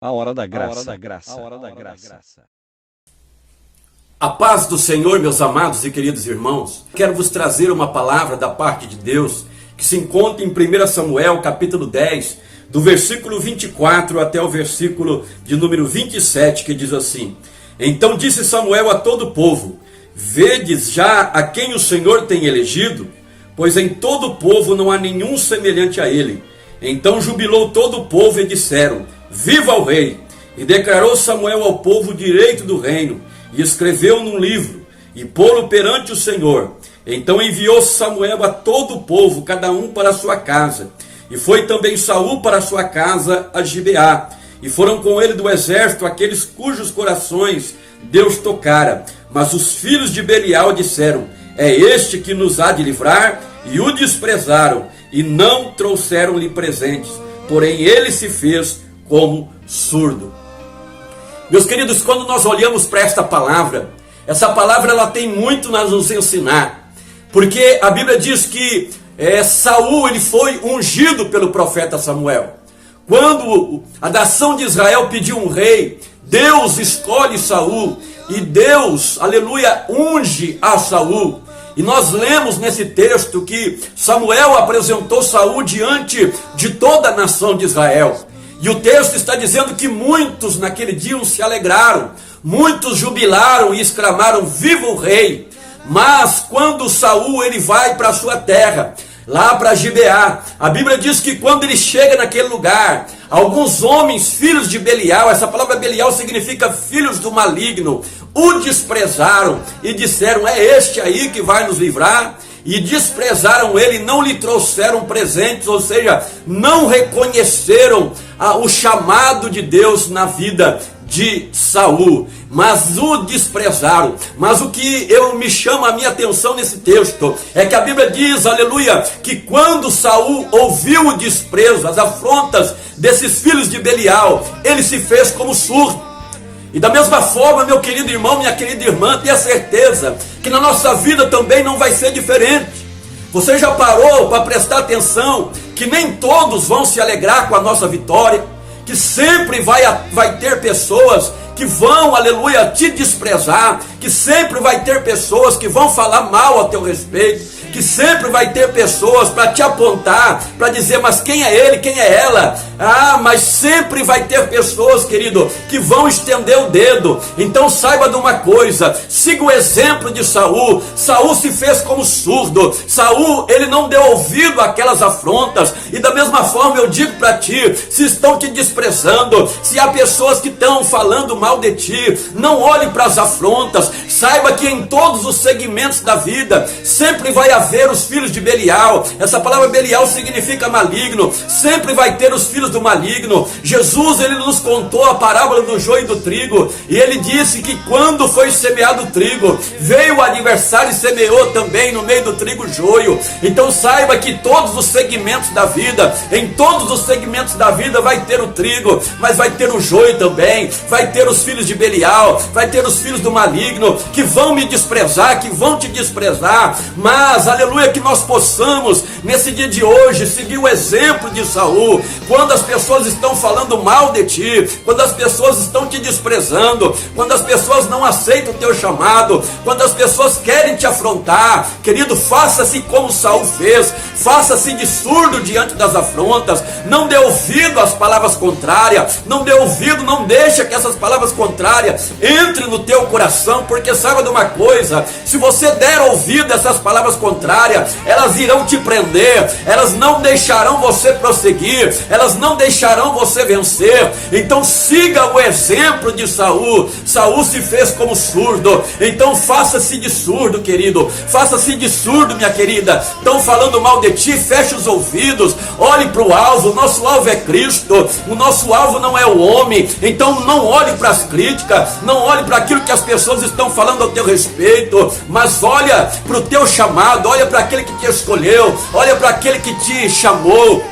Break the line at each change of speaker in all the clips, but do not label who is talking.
A hora da graça. A hora da graça.
A paz do Senhor, meus amados e queridos irmãos. Quero vos trazer uma palavra da parte de Deus que se encontra em 1 Samuel, capítulo 10, do versículo 24 até o versículo de número 27, que diz assim: Então disse Samuel a todo o povo: Vedes já a quem o Senhor tem elegido? Pois em todo o povo não há nenhum semelhante a ele. Então jubilou todo o povo e disseram: Viva o rei! E declarou Samuel ao povo o direito do reino, e escreveu num livro, e pô-lo perante o Senhor. Então enviou Samuel a todo o povo, cada um para a sua casa. E foi também Saul para a sua casa a Gibeá. E foram com ele do exército aqueles cujos corações Deus tocara. Mas os filhos de Belial disseram: É este que nos há de livrar? E o desprezaram, e não trouxeram-lhe presentes. Porém ele se fez como surdo. Meus queridos, quando nós olhamos para esta palavra, essa palavra ela tem muito a nos ensinar. Porque a Bíblia diz que Saul ele foi ungido pelo profeta Samuel. Quando a nação de Israel pediu um rei, Deus escolhe Saul. E Deus, aleluia, unge a Saul. E nós lemos nesse texto que Samuel apresentou Saul diante de toda a nação de Israel. E o texto está dizendo que muitos naquele dia se alegraram, muitos jubilaram e exclamaram: Viva o rei! Mas quando Saul ele vai para a sua terra, lá para Gibeá, a Bíblia diz que quando ele chega naquele lugar, alguns homens, filhos de Belial, essa palavra Belial significa filhos do maligno, o desprezaram e disseram: É este aí que vai nos livrar? E desprezaram ele, não lhe trouxeram presentes, ou seja, não reconheceram o chamado de Deus na vida de Saul, mas o desprezaram. Mas o que me chama a minha atenção nesse texto é que a Bíblia diz, aleluia, que quando Saul ouviu o desprezo, as afrontas desses filhos de Belial, ele se fez como surdo. E da mesma forma, meu querido irmão, minha querida irmã, tenha certeza que na nossa vida também não vai ser diferente. Você já parou para prestar atenção que nem todos vão se alegrar com a nossa vitória? Que sempre vai ter pessoas que vão, aleluia, te desprezar, que sempre vai ter pessoas que vão falar mal a teu respeito, que sempre vai ter pessoas para te apontar, para dizer: mas quem é ele, quem é ela? Mas sempre vai ter pessoas, querido, que vão estender o dedo. Então saiba de uma coisa, siga o exemplo de Saul. Saul se fez como surdo. Saul, ele não deu ouvido àquelas afrontas. E da mesma forma eu digo para ti, se estão te desprezando, se há pessoas que estão falando mal de ti, não olhe para as afrontas. Saiba que em todos os segmentos da vida sempre vai haver os filhos de Belial. Essa palavra Belial significa maligno. Sempre vai ter os filhos do maligno. Jesus, ele nos contou a parábola do joio e do trigo, e ele disse que quando foi semeado o trigo, veio o adversário e semeou também no meio do trigo joio. Então saiba que todos os segmentos da vida, em todos os segmentos da vida vai ter o trigo, mas vai ter o joio também, vai ter os filhos de Belial, vai ter os filhos do maligno, que vão me desprezar, que vão te desprezar. Mas, aleluia, que nós possamos, nesse dia de hoje, seguir o exemplo de Saul. Quando as pessoas estão falando mal de ti, quando as pessoas estão te desprezando, quando as pessoas não aceitam o teu chamado, quando as pessoas querem te afrontar, querido, faça-se como Saul fez, faça-se de surdo diante das afrontas, não dê ouvido às palavras contrárias, não dê ouvido, não deixa que essas palavras contrárias entrem no teu coração, porque saiba de uma coisa, se você der ouvido a essas palavras contrárias, elas irão te prender, elas não deixarão você prosseguir, elas não deixarão você vencer. Então siga o exemplo de Saul. Saul se fez como surdo, então faça-se de surdo, querido, faça-se de surdo, minha querida. Estão falando mal de ti, feche os ouvidos, olhe para o alvo. O nosso alvo é Cristo, o nosso alvo não é o homem. Então não olhe para as críticas, não olhe para aquilo que as pessoas estão falando ao teu respeito, mas olha para o teu chamado, olha para aquele que te escolheu, olha para aquele que te chamou.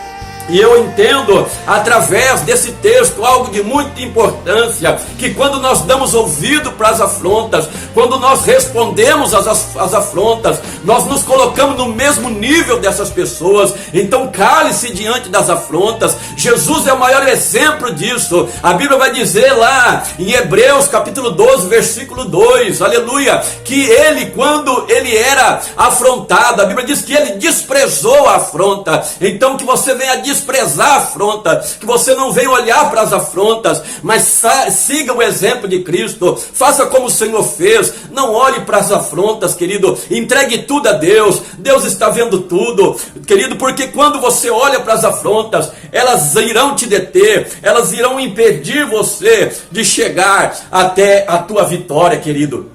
E eu entendo, através desse texto, algo de muita importância, que quando nós damos ouvido para as afrontas, quando nós respondemos às afrontas, nós nos colocamos no mesmo nível dessas pessoas. Então cale-se diante das afrontas. Jesus é o maior exemplo disso. A Bíblia vai dizer lá em Hebreus capítulo 12, versículo 2, aleluia, que ele, quando ele era afrontado, a Bíblia diz que ele desprezou a afronta. Então que você venha desprezar a afronta, que você não venha olhar para as afrontas, mas siga o exemplo de Cristo, faça como o Senhor fez, não olhe para as afrontas, querido, entregue tudo a Deus. Deus está vendo tudo, querido, porque quando você olha para as afrontas, elas irão te deter, elas irão impedir você de chegar até a tua vitória, querido.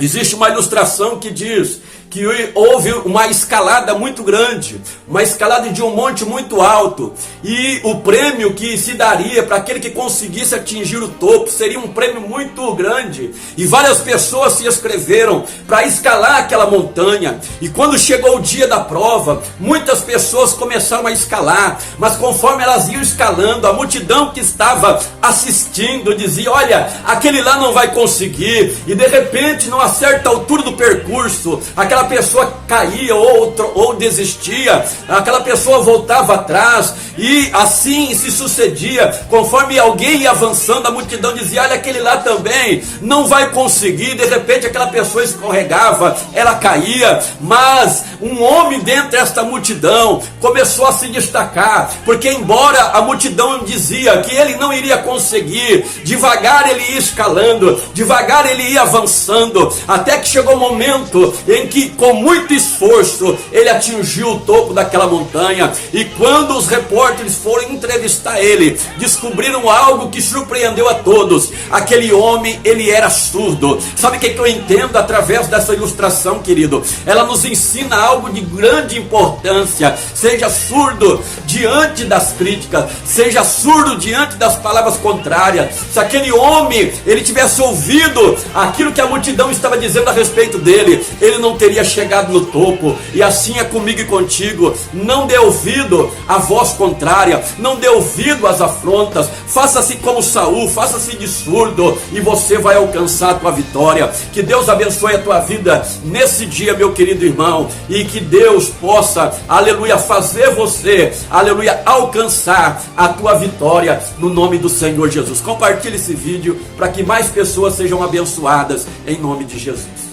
Existe uma ilustração que diz que houve uma escalada muito grande, uma escalada de um monte muito alto, e o prêmio que se daria para aquele que conseguisse atingir o topo seria um prêmio muito grande, e várias pessoas se inscreveram para escalar aquela montanha. E quando chegou o dia da prova, muitas pessoas começaram a escalar, mas conforme elas iam escalando, a multidão que estava assistindo dizia: olha, aquele lá não vai conseguir, e de repente, não acerta a altura do percurso, aquela pessoa caía ou desistia, aquela pessoa voltava atrás, e assim se sucedia. Conforme alguém ia avançando, a multidão dizia: olha, aquele lá também não vai conseguir. De repente aquela pessoa escorregava, ela caía, mas um homem dentre esta multidão começou a se destacar, porque embora a multidão dizia que ele não iria conseguir, devagar ele ia escalando, devagar ele ia avançando, até que chegou o momento em que, com muito esforço, ele atingiu o topo daquela montanha. E quando os repórteres foram entrevistar ele, descobriram algo que surpreendeu a todos: aquele homem, ele era surdo. Sabe o que eu entendo através dessa ilustração, querido? Ela nos ensina algo de grande importância. Seja surdo diante das críticas, seja surdo diante das palavras contrárias. Se aquele homem, ele tivesse ouvido aquilo que a multidão estava dizendo a respeito dele, ele não teria chegado no topo. E assim é comigo e contigo. Não dê ouvido à voz contrária, não dê ouvido às afrontas. Faça-se como Saul, faça-se de surdo, e você vai alcançar a tua vitória. Que Deus abençoe a tua vida nesse dia, meu querido irmão, e que Deus possa, aleluia, fazer você, aleluia, alcançar a tua vitória no nome do Senhor Jesus. Compartilhe esse vídeo para que mais pessoas sejam abençoadas em nome de Jesus.